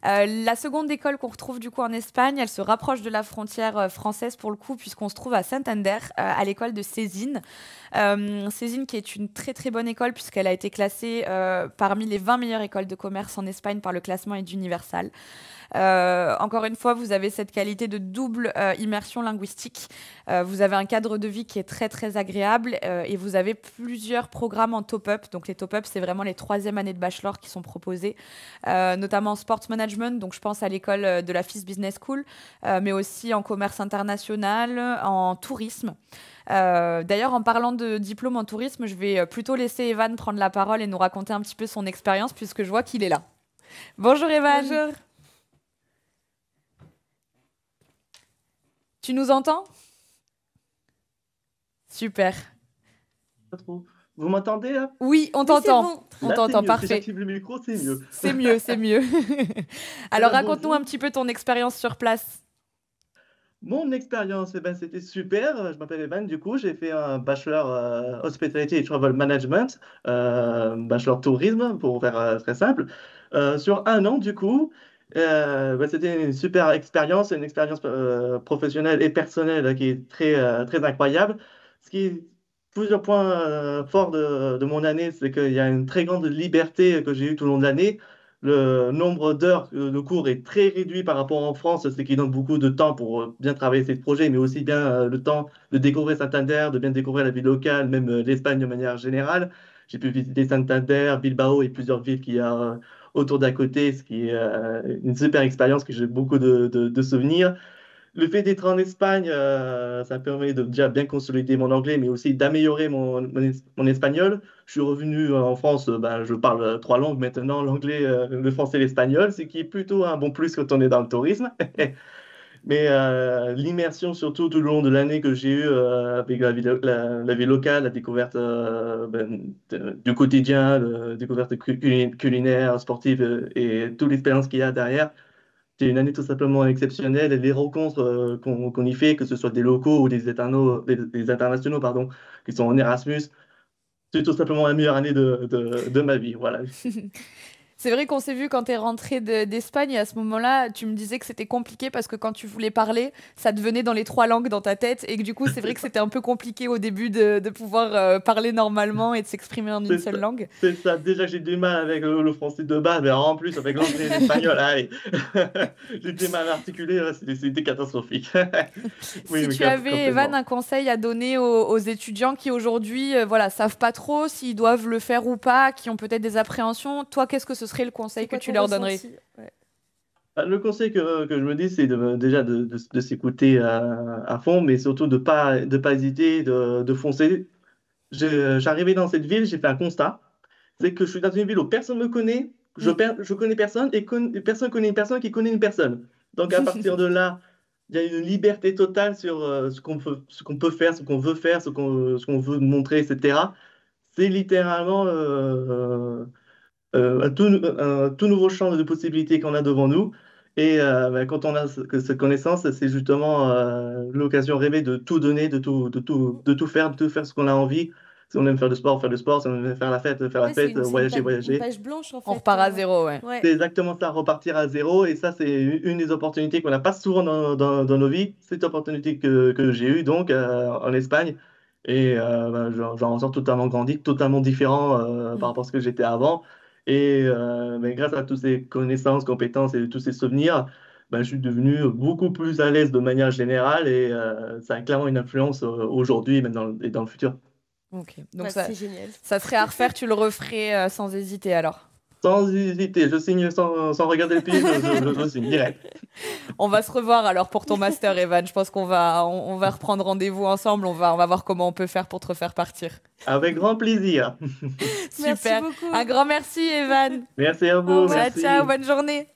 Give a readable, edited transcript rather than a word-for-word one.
La seconde école qu'on retrouve du coup en Espagne, elle se rapproche de la frontière française pour le coup, puisqu'on se trouve à Santander, à l'école de Césine. Césine qui est une très très bonne école, puisqu'elle a été classée parmi les 20 meilleures écoles de commerce en Espagne par le classement Eduniversal. Encore une fois, vous avez cette qualité de double immersion linguistique. Vous avez un cadre de vie qui est très très agréable et vous avez plusieurs programmes en top-up. Donc les top-up, c'est vraiment les troisième années de bachelor qui sont proposées, notamment en sports management. Donc je pense à l'école de la FIS Business School, mais aussi en commerce international, en tourisme. D'ailleurs, en parlant de diplôme en tourisme, je vais plutôt laisser Evan prendre la parole et nous raconter un petit peu son expérience, puisque je vois qu'il est là. Bonjour Evan. Bonjour. Tu nous entends? Super. Pas trop. Vous m'entendez là? Oui, on Oui, c'est t'entend. bon. On Là, c'est t'entend, mieux. Si parfait. j'active le micro, c'est mieux. C'est mieux, c'est mieux. Eh Alors, ben, raconte-nous un bonjour. petit peu ton expérience sur place. Mon expérience, eh ben, c'était super. Je m'appelle Evan, du coup, j'ai fait un bachelor Hospitality and Travel Management, bachelor tourisme, pour faire très simple, sur un an, du coup. Ben, c'était une super expérience, une expérience professionnelle et personnelle qui est très incroyable. Ce qui est plusieurs points forts de mon année, c'est qu'il y a une très grande liberté que j'ai eue tout le long de l'année. Le nombre d'heures de cours est très réduit par rapport en France, ce qui donne beaucoup de temps pour bien travailler ces projets, mais aussi bien le temps de découvrir Santander, de bien découvrir la vie locale, même l'Espagne de manière générale. J'ai pu visiter Santander, Bilbao et plusieurs villes qu'il y a autour d'à côté, ce qui est une super expérience que j'ai beaucoup de souvenirs. Le fait d'être en Espagne, ça me permet de déjà bien consolider mon anglais, mais aussi d'améliorer mon espagnol. Je suis revenu en France, ben, je parle trois langues maintenant, l'anglais, le français et l'espagnol, ce qui est plutôt un bon plus quand on est dans le tourisme. Mais l'immersion, surtout tout le long de l'année que j'ai eue avec la vie locale, la découverte ben, du quotidien, la découverte culinaire, sportive et toute l'expérience qu'il y a derrière. C'est une année tout simplement exceptionnelle et les rencontres qu'on y fait, que ce soit des locaux ou des internationaux, pardon, qui sont en Erasmus, c'est tout simplement la meilleure année de ma vie. Voilà. C'est vrai qu'on s'est vu quand tu es rentré d'Espagne et à ce moment-là, tu me disais que c'était compliqué parce que quand tu voulais parler, ça devenait dans les trois langues dans ta tête et que du coup, c'est vrai que c'était un peu compliqué au début de pouvoir parler normalement et de s'exprimer en une C'est seule ça. langue. C'est ça. Déjà, j'ai du mal avec le français de base, mais alors, en plus, avec l'anglais et l'espagnol, allez. J'ai du mal à articuler, là, c'était catastrophique. Oui, Si oui, tu avais, Evan, complètement. un conseil à donner aux étudiants qui aujourd'hui voilà, savent pas trop s'ils doivent le faire ou pas, qui ont peut-être des appréhensions, toi, qu'est-ce que ce serait le conseil C'est que quoi tu ton leur donnerais? ressenti? Ouais. Le conseil que je me dis, c'est déjà de s'écouter à fond, mais surtout de pas hésiter, de foncer. J'arrivais dans cette ville, j'ai fait un constat, c'est que je suis dans une ville où personne me connaît, Mm. je connais personne et personne connaît une personne qui connaît une personne. Donc à partir de là, il y a une liberté totale sur ce qu'on peut faire, ce qu'on veut faire, ce qu'on veut montrer, etc. C'est littéralement un tout nouveau champ de possibilités qu'on a devant nous. Et ben, quand on a cette connaissance, c'est justement l'occasion rêvée de tout donner, de tout faire ce qu'on a envie. Si on aime faire du sport. Si on aime faire la Ouais, c'est fête, une, c'est une, voyager, pa- une voyager. page blanche en On fait. repart à zéro, ouais. Ouais. C'est exactement ça, repartir à zéro. Et ça, c'est une des opportunités qu'on n'a pas souvent dans nos vies. Cette opportunité que j'ai eue donc en Espagne. Et ben, j'en ressors totalement grandi, totalement différent par Mm. rapport à ce que j'étais avant. Et ben, grâce à toutes ces connaissances, compétences et tous ces souvenirs, ben, je suis devenu beaucoup plus à l'aise de manière générale. Et ça a clairement une influence aujourd'hui et dans le futur. Ok, donc Bah, c'est génial. ça serait à refaire, tu le referais sans hésiter alors. Sans hésiter, je signe sans regarder le pays, je signe direct. On va se revoir alors pour ton master, Evan. Je pense on va reprendre rendez-vous ensemble. On va voir comment on peut faire pour te refaire partir. Avec grand plaisir. Merci Super. Un beaucoup. grand merci, Evan. Merci à Au vous, revoir. Ciao, ciao, merci. bonne journée.